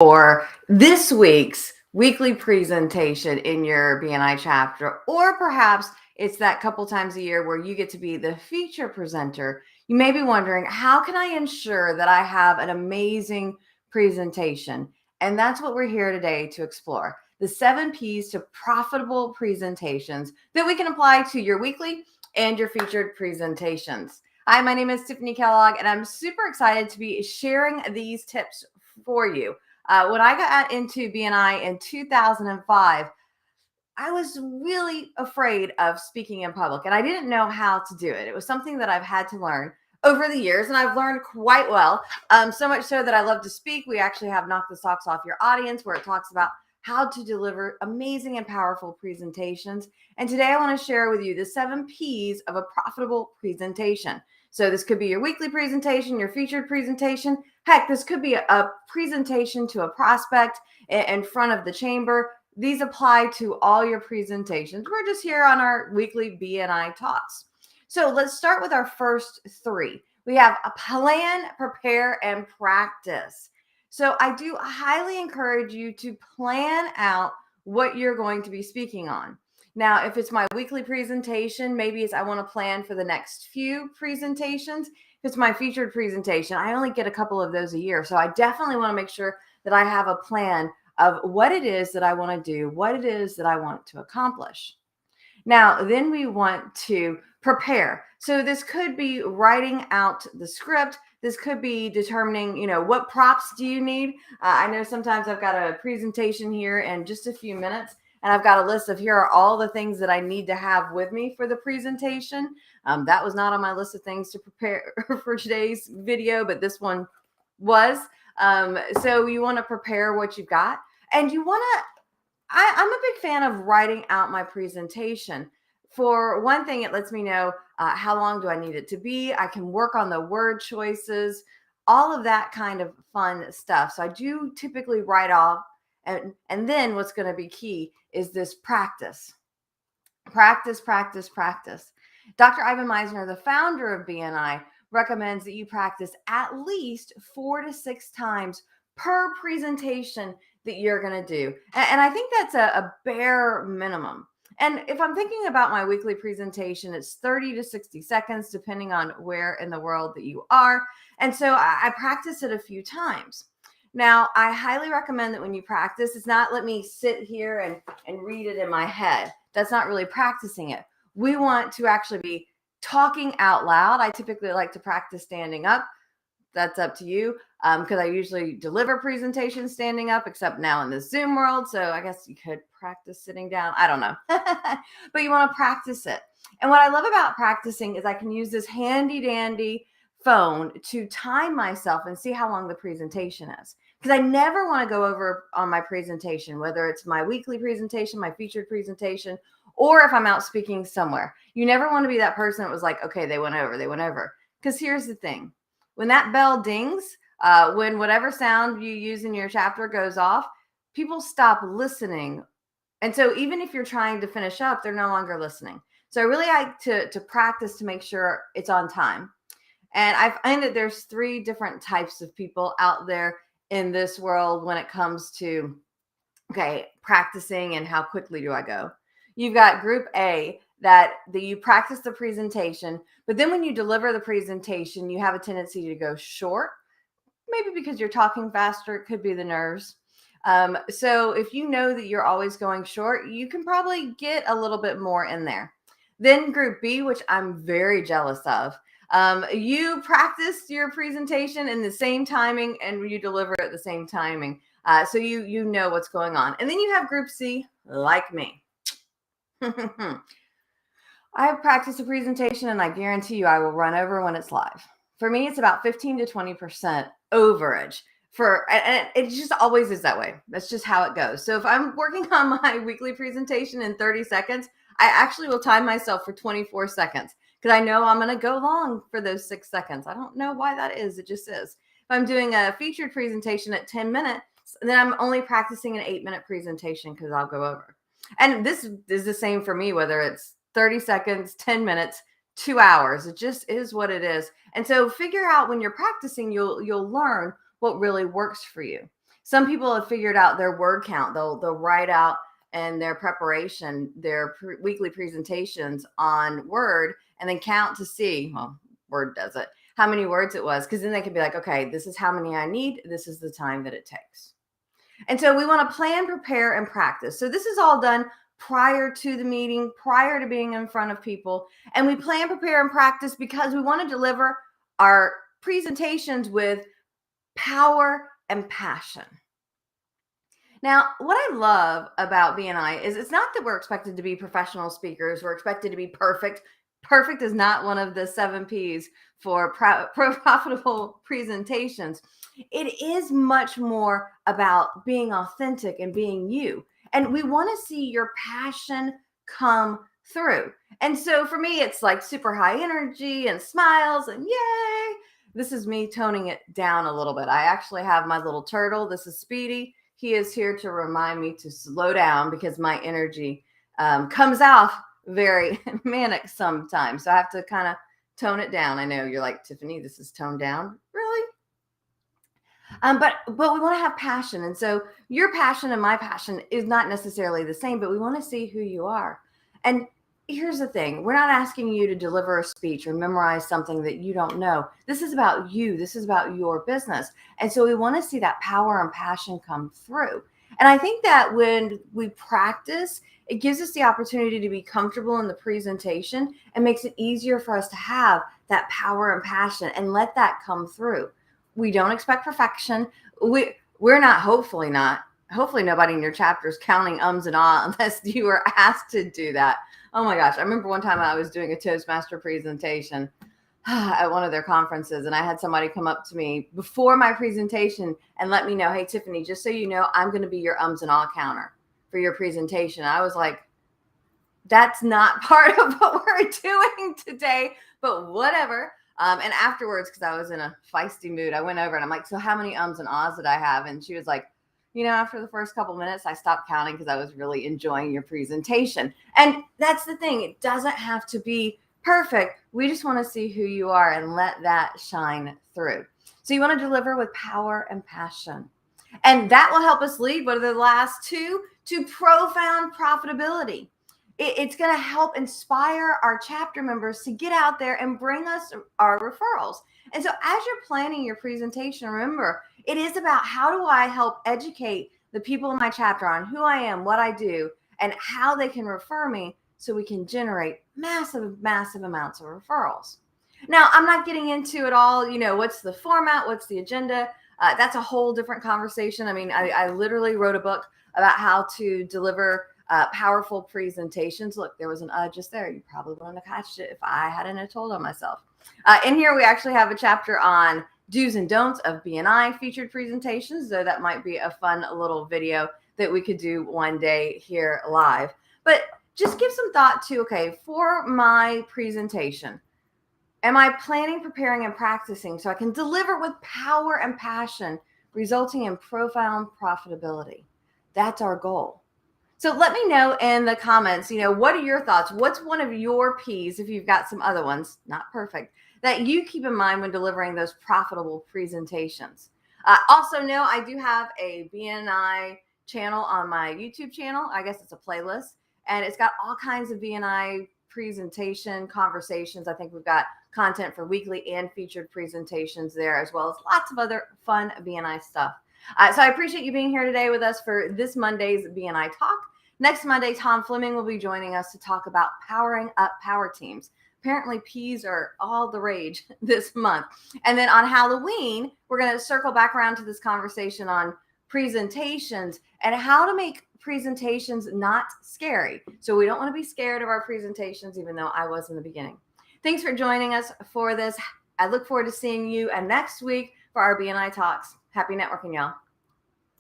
or this week's weekly presentation in your BNI chapter, or perhaps it's that couple times a year where you get to be the feature presenter. You may be wondering, how can I ensure that I have an amazing presentation? And that's what we're here today to explore. The 7 P's to profitable presentations that we can apply to your weekly and your featured presentations. Hi, my name is Tiffanie Kellog, and I'm super excited to be sharing these tips for you. When I got into BNI in 2005, I was really afraid of speaking in public, and I didn't know how to do it. It was something that I've had to learn over the years, and I've learned quite well, so much so that I love to speak. We actually have Knock the Socks Off Your Audience, where it talks about how to deliver amazing and powerful presentations. And today I want to share with you the 7 P's of a profitable presentation. So this could be your weekly presentation, your featured presentation. Heck, this could be a presentation to a prospect in front of the chamber. These apply to all your presentations. We're just here on our weekly BNI talks. So let's start with our first 3. We have a plan, prepare, and practice. So I do highly encourage you to plan out what you're going to be speaking on. Now, if it's my weekly presentation, maybe it's I want to plan for the next few presentations. If it's my featured presentation, I only get a couple of those a year. So I definitely want to make sure that I have a plan of what it is that I want to do, what it is that I want to accomplish. Now, then we want to prepare. So this could be writing out the script. This could be determining, what props do you need? I know sometimes I've got a presentation here in just a few minutes, and I've got a list of here are all the things that I need to have with me for the presentation. That was not on my list of things to prepare for today's video, but this one was. So you want to prepare what you've got, and you want to, I'm a big fan of writing out my presentation. For one thing, it lets me know how long do I need it to be. I can work on the word choices, all of that kind of fun stuff. So I do typically write off. And then what's going to be key is this practice. Practice, practice, practice. Dr. Ivan Meisner, the founder of BNI, recommends that you practice at least 4 to 6 times per presentation that you're going to do. And I think that's a bare minimum. And if I'm thinking about my weekly presentation, it's 30 to 60 seconds, depending on where in the world that you are. And so I practice it a few times. Now, I highly recommend that when you practice, it's not let me sit here and read it in my head. That's not really practicing it. We want to actually be talking out loud. I typically like to practice standing up. That's up to you, because I usually deliver presentations standing up, except now in the Zoom world. So I guess you could practice sitting down. I don't know. But you want to practice it. And what I love about practicing is I can use this handy dandy phone to time myself and see how long the presentation is. Because I never want to go over on my presentation, whether it's my weekly presentation, my featured presentation, or if I'm out speaking somewhere. You never want to be that person that was like, okay, they went over. Because here's the thing. When that bell dings, when whatever sound you use in your chapter goes off, people stop listening. And so even if you're trying to finish up, they're no longer listening. So I really like to practice to make sure it's on time. And I find that there's 3 different types of people out there in this world when it comes to, practicing and how quickly do I go. You've got group A, that you practice the presentation, but then when you deliver the presentation, you have a tendency to go short, maybe because you're talking faster. It could be the nerves. So if you know that you're always going short, you can probably get a little bit more in there. Then group B, which I'm very jealous of, you practice your presentation in the same timing and you deliver at the same timing. So you know what's going on. And then you have group C, like me. I have practiced a presentation and I guarantee you I will run over when it's live. For me, it's about 15 to 20% overage. And it just always is that way. That's just how it goes. So if I'm working on my weekly presentation in 30 seconds, I actually will time myself for 24 seconds because I know I'm going to go long for those 6 seconds. I don't know why that is. It just is. If I'm doing a featured presentation at 10 minutes, then I'm only practicing an 8-minute presentation because I'll go over. And this is the same for me, whether it's 30 seconds, 10 minutes, 2 hours. It just is what it is. And so figure out when you're practicing, you'll learn what really works for you. Some people have figured out their word count. They'll write out in their preparation, their weekly presentations on Word, and then count to see, well, Word does it, how many words it was. Because then they can be like, okay, this is how many I need. This is the time that it takes. And so we want to plan, prepare, and practice. So this is all done prior to the meeting, prior to being in front of people. And we plan, prepare, and practice because we want to deliver our presentations with power and passion. Now, what I love about BNI is it's not that we're expected to be professional speakers. We're expected to be perfect. Perfect is not one of the 7 P's for profitable presentations. It is much more about being authentic and being you. And we want to see your passion come through. And so for me, it's like super high energy and smiles and yay. This is me toning it down a little bit. I actually have my little turtle. This is Speedy. He is here to remind me to slow down because my energy comes off very manic sometimes. So I have to kind of tone it down. I know you're like, Tiffany, this is toned down. Really? But we want to have passion. And so your passion and my passion is not necessarily the same, but we want to see who you are. And here's the thing. We're not asking you to deliver a speech or memorize something that you don't know. This is about you. This is about your business. And so we want to see that power and passion come through. And I think that when we practice, it gives us the opportunity to be comfortable in the presentation and makes it easier for us to have that power and passion and let that come through. We don't expect perfection. We're not, hopefully nobody in your chapter is counting ums and ahs unless you were asked to do that. Oh my gosh. I remember one time I was doing a Toastmaster presentation at one of their conferences, and I had somebody come up to me before my presentation and let me know, hey, Tiffany, just so you know, I'm going to be your ums and ah counter for your presentation. I was like, that's not part of what we're doing today, but whatever. And afterwards, because I was in a feisty mood, I went over and I'm like, so how many ums and ahs did I have? And she was like, after the first couple minutes, I stopped counting because I was really enjoying your presentation. And that's the thing. It doesn't have to be perfect. We just want to see who you are and let that shine through. So you want to deliver with power and passion. And that will help us lead, what are the last 2? To profound profitability. It's going to help inspire our chapter members to get out there and bring us our referrals. And so as you're planning your presentation, remember, it is about how do I help educate the people in my chapter on who I am, what I do, and how they can refer me so we can generate massive, massive amounts of referrals. Now, I'm not getting into it all, what's the format, what's the agenda. That's a whole different conversation. I mean, I literally wrote a book about how to deliver powerful presentations. Look, there was an just there. You probably wouldn't have catched it if I hadn't have told on myself. In here, we actually have a chapter on do's and don'ts of BNI featured presentations, so that might be a fun little video that we could do one day here live. But just give some thought to, okay, for my presentation, am I planning, preparing, and practicing so I can deliver with power and passion, resulting in profound profitability? That's our goal. So let me know in the comments, what are your thoughts? What's one of your P's, if you've got some other ones, not perfect, that you keep in mind when delivering those profitable presentations? Also know I do have a BNI channel on my YouTube channel. I guess it's a playlist, and it's got all kinds of BNI presentation conversations. I think we've got content for weekly and featured presentations there, as well as lots of other fun BNI stuff. So I appreciate you being here today with us for this Monday's BNI Talk. Next Monday, Tom Fleming will be joining us to talk about powering up power teams. Apparently, P's are all the rage this month. And then on Halloween, we're going to circle back around to this conversation on presentations and how to make presentations not scary. So we don't want to be scared of our presentations, even though I was in the beginning. Thanks for joining us for this. I look forward to seeing you next week for our BNI Talks. Happy networking, y'all.